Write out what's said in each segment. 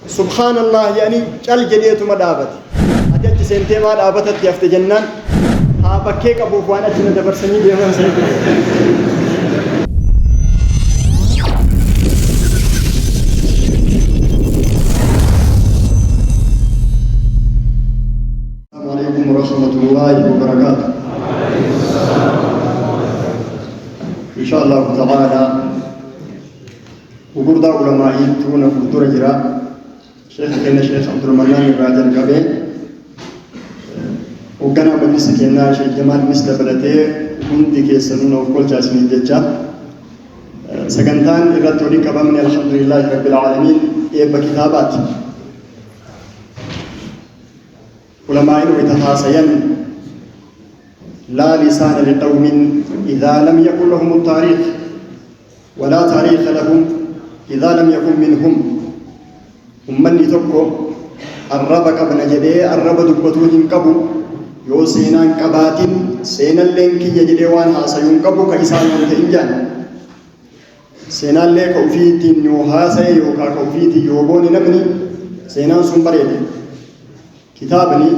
سبحان الله يعني جل جديت ما دابت أجت سنتي ما دابت يافت جنان ها بكيك أبو فوان أجن دبر سني بيوم سني السلام عليكم ورحمة الله وبركاته إن شاء الله تعالى وجود علماء تون فطور جرا شيخ كنا شيخ عبد المنان الراجل كبير وكان مجلس كنا شيخ جمال مستقبلته كنت كيسنون وكل جاسمين جدا سكنتان الرتولي كبامن الحمد لله رب العالمين بكتابات علماء ويتحاسين لا لسان لقوم إذا لم يكن لهم التاريخ ولا تاريخ لهم إذا لم يكن منهم أمني تبكو الرب كبن جدي الرب دبتوهم كبو يو سينان كباتين سينا لينك يجدي وان حاسيون كبو كيسان ينتهنجان سينا ليك وفيتي يو حاسي يو كاك وفيتي يو بوني نمني سينان سنبريد كتابني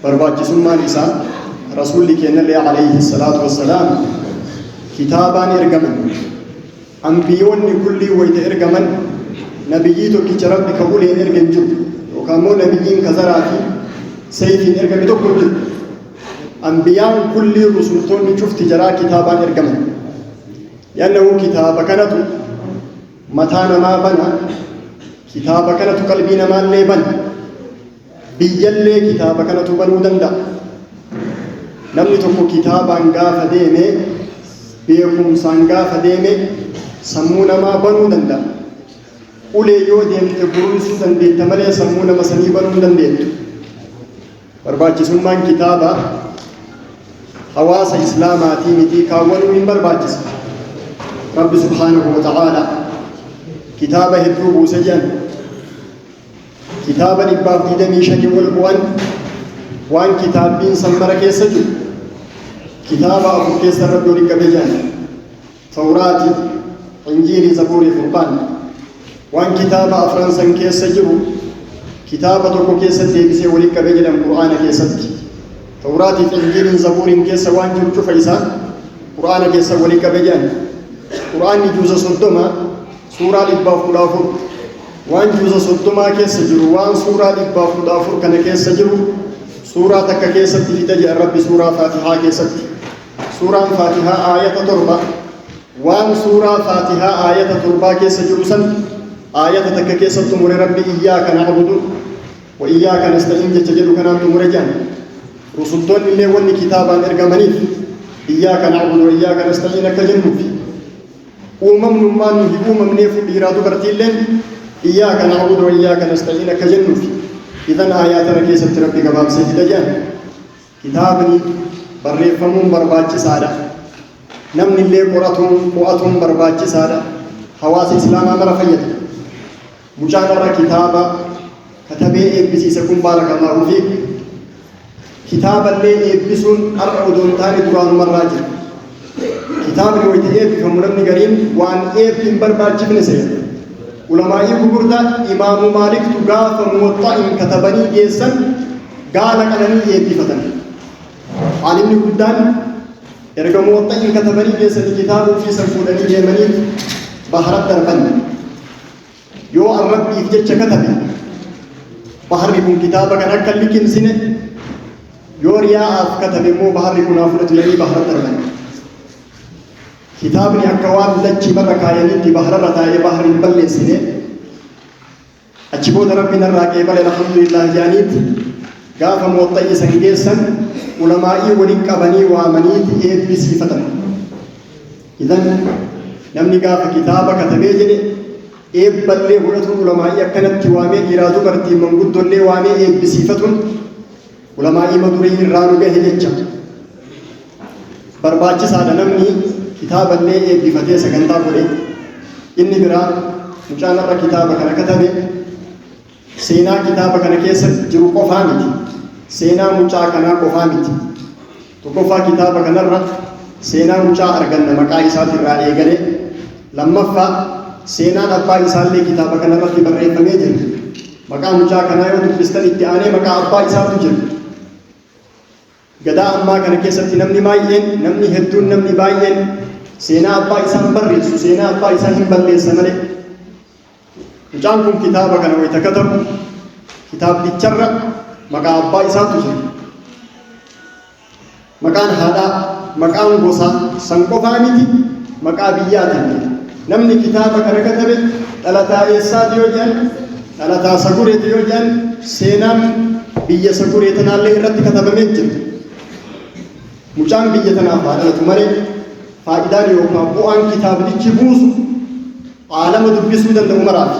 برباكي سنمان إسان رسولك ينالي عليه الصلاة والسلام كتابان إرقمن أنبيون كل ويت إرقمن نبييتو كي ربي كبولي إرقم جب وكامو نبيين كزرافي سيفين إرقم تقول جب أنبيان كل رسولتون شفت جرا كتابان إرقمن لأنه كتاب كانت متانا ما بنا كتاب كانت قلبينا ما اللي بنا بيجلي كتاب كانت بنو دندا namni tokko kitaabaan gaafa deeme beekumsaan gaafa deeme sammuu namaa banuu danda'a. Ulee yoo deemte buruusuu dandeetta malee sammuu nama sanii banuu hin dandeettu. Barbaachisummaan kitaabaa hawaasa islaamaatii miti kaawwanuu hin barbaachisa. Rabbi subhaanahu wa ta'aala kitaaba hedduu buuse jedhan kitaaba 125 wal bu'an waan kitaabbiin sammara keessa jiru kitaaba afur keessa rabbi waliin qabee jiran tawraati injiilii zabuurii furqaan waan kitaaba afran san keessa jiru kitaaba tokko keessatti deebisee waliin qabee jedhan qur'aana keessatti tawraati injiiliin zabuuriin keessa waan jiru cufa isaa qur'aana keessa waliin qabee jiran qur'aanni juuza 30 suuraa 114 waan juuza 30 keessa jiru waan suuraa 114 kana keessa jiru سورة تككيست في تجي الرب سورة فاتحة كيست سورة فاتحة آية تربة وان سورة فاتحة آية تربة كيس جرسا آية تككيست تمر ربي إياك نعبد وإياك نستعين جتجد كنا تمر جان رسولتون اللي وني كتابا إرقمني إياك نعبد وإياك نستعين كجنوب نمان نيفو إرادو برتيلين إياك نعبد وإياك نستعين كجنوب إذن آياتنا كيسة ربي قبام سيدة جان كتابني بريفمون برباچ سادة نمن اللي قرأتهم برباچ سادة حواس إسلام أمر فيد مجانا كتابا كتبه إبسيسكم بارك الله فيك كتابا اللي إبسون أرعودون تاني دران مراجل كتابني ويتئب فمنمني قريم وان إبن برباچ بنسيد علماء كبرتا إمام مالك تقاف موطئ كتبني جيسا قال قلني يبفتن عالم قدان إرقى موطئ كتبني جيسا كتاب في سفودني يمني بحر الدربن يو الرب يفجج كتبي بحر يكون كتابك نكال لكن سنة يو رياء كتبي مو بحر يكون أفرط يلي بحر الدربن كتابني أكواب لجي بركا يلي بحر رتاي بحر البل سنة أجيبوا ربنا الراقي بل الحمد لله جانيت قاف موطئ سنجيسا علمائي ولك بني وامنيت إبليس فتن إذن نمني قاف كتابك تبيجن إبل لي ولد علمائي كانت توامي إرادو برتي من قد لي وامي إبليس فتن علمائي مدري الرانو به ججا برباچ سادة نمني كتابا لي إبلي سكنتا بولي إني برا مجانا را كتابك نكتبه سينا كتابك نكيسر جرو قفامتي سينا مجاكنا قفامتي تقفا كتابك نرى سينا مجا أرغن مقايسات الرأي قلي لما فا seenaan abbaa isaallee kitaaba kanarratti barreeffamee jira. Maqaa mucaa kanaa yoo dubbistan itti aanee maqaa abbaa isaatu jira. Gadaa ammaa kana keessatti namni hedduun namni baay'een seenaa abbaa isaa hin barreessu, seenaa abbaa isaa hin balleessa malee. Mucaan kun kitaaba kana wayita katabu kitaabicharra maqaa abbaa isaatu jira. Maqaan haadhaa, maqaan gosaa san qofaa miti, maqaa biyyaatiin. Namni kitaaba kana katabe dhalataa eessaati yoo jedhan, dhalataa Sagureeti yoo jedhan, seenaan biyya Saguree tanaallee irratti katabamee jira. Mucaan biyya tanaaf haa dhalatu malee faayidaan yookaan bu'aan kitaabichi buusu aalama dubbisuu danda'u maraati.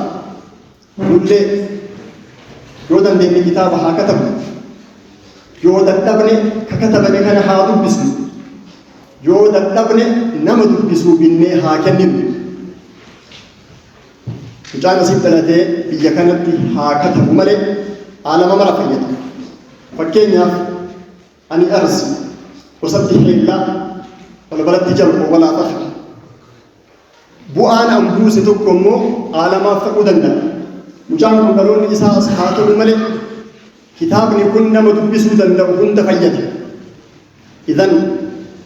Nullee yoo dandeenye kitaaba haa katabnu, yoo dadhabne ka katabame kana haa dubbisnu, yoo dadhabne nama dubbisuu binnee haa kenninu. Mucaan asitti dhalatee biyya kanatti haa katabu malee aalama mara fayyada. Fakkeenyaaf ani arsi gosatti heellaa wal baratti jalqoo walaa tafa. Bu'aan an buuse tokko immoo aalamaaf ta'uu danda'a. Mucaan kun dhaloonni isaas haa ta'u malee kitaabni kun nama dubbisuu danda'u hunda fayyada. Idan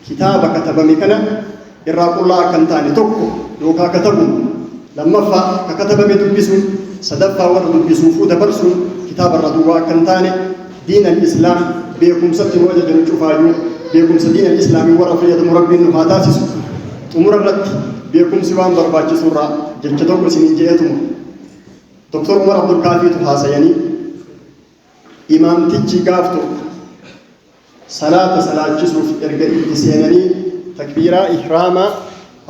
kitaaba katabame kana irraa qullaa akka hin taane tokko yookaan katabu lammaffaa ka katabame dubbisuun sadaffaa warra dubbisuufuu dabarsuun kitaaba irra duwwaa akka hin taane diina islaam beekumsatti nu ajajan cufaayyuu beekumsa diina islaamii warra fayyadamu rabbiin nu haa taasisu. Xumura irratti beekumsi waan barbaachisu irraa jecha tokko isinii je'etuma. Dr. Umar Abdul Kaafiitu haasayanii imaamtichi gaaf tokko salaata salaachisuuf erga itti seenanii takbiiraa ihraamaa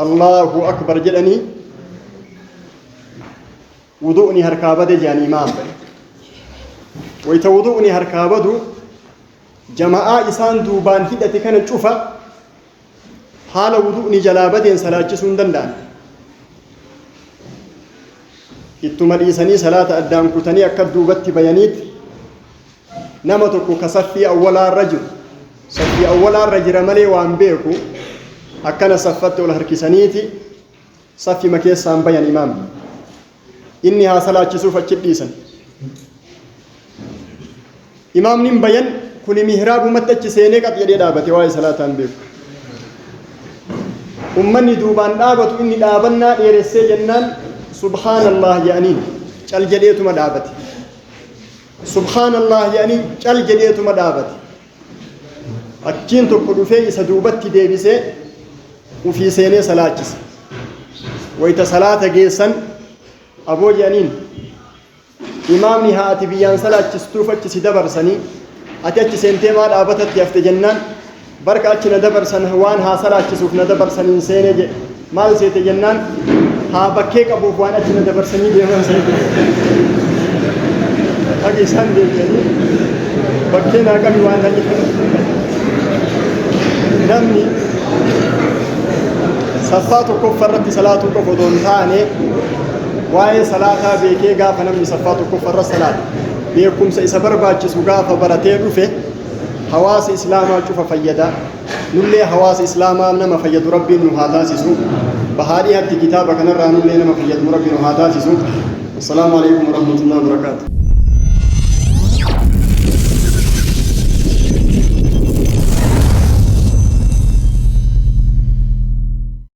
Allahu akbar jedhanii wudu'ni harkaa bade jedhanii imaam bade. Wayita wudu'ni harkaa badu jama'aa isaan duubaan hidhate kana cufa haala wudu'ni jalaa badeen salaachisuu hin danda'an. Ittuma dhiisanii salaata addaan kutanii akka duubatti bayaniitti nama tokko ka saffii awwalaarra jiru, saffii awwalaarra jira malee waan beeku akkana saffatti ol harkisaniiti saffima keessaan bayan imaam. Inni haa salaachisuuf achi dhiisan. Imaamni hin bayan kuni mihraabumatti achi seenee qat jedhee dhaabate waa'ee salaataan beeku. Ummanni duubaan dhaabatu inni dhaabannaa dheeressee jennaan subhaanallah jedhanii cal jedheetuma dhaabate. Subhaanallah jedhanii cal jedheetuma dhaabate. Achiin tokko dhufee isa duubatti deebisee ufii seenee salaachise. Wayita salaata geessan aboo jedhaniin imaamni haa ati biyyaan salaachistuuf achi si dabarsanii ati achi seentee maa dhaabatatti hafte jennaan barka achi na dabarsan waan haa salaachisuuf na dabarsaniin seenee jedhe. Maal seete jennaan haa bakkee qabuuf waan achi na dabarsanii deeman seete. Haqi isaan deebi'anii bakkee naa qabi waan na namni saffaa tokkoffarratti salaatuu qofa otoo hin taane waa'ee salaataa beekee gaafa namni saffaa tokkoffarra salaata beekumsa isa barbaachisu gaafa baratee dhufe hawaasa islaamaa cufa fayyada. Nullee hawaasa islaamaa nama fayyadu rabbiin nu haa taasisu. Bahaadhii hatti kitaaba kanarraa nullee nama fayyadu rabbiin nu haa taasisu. Assalaamu alaikum warahmatullahi wabarakatuh.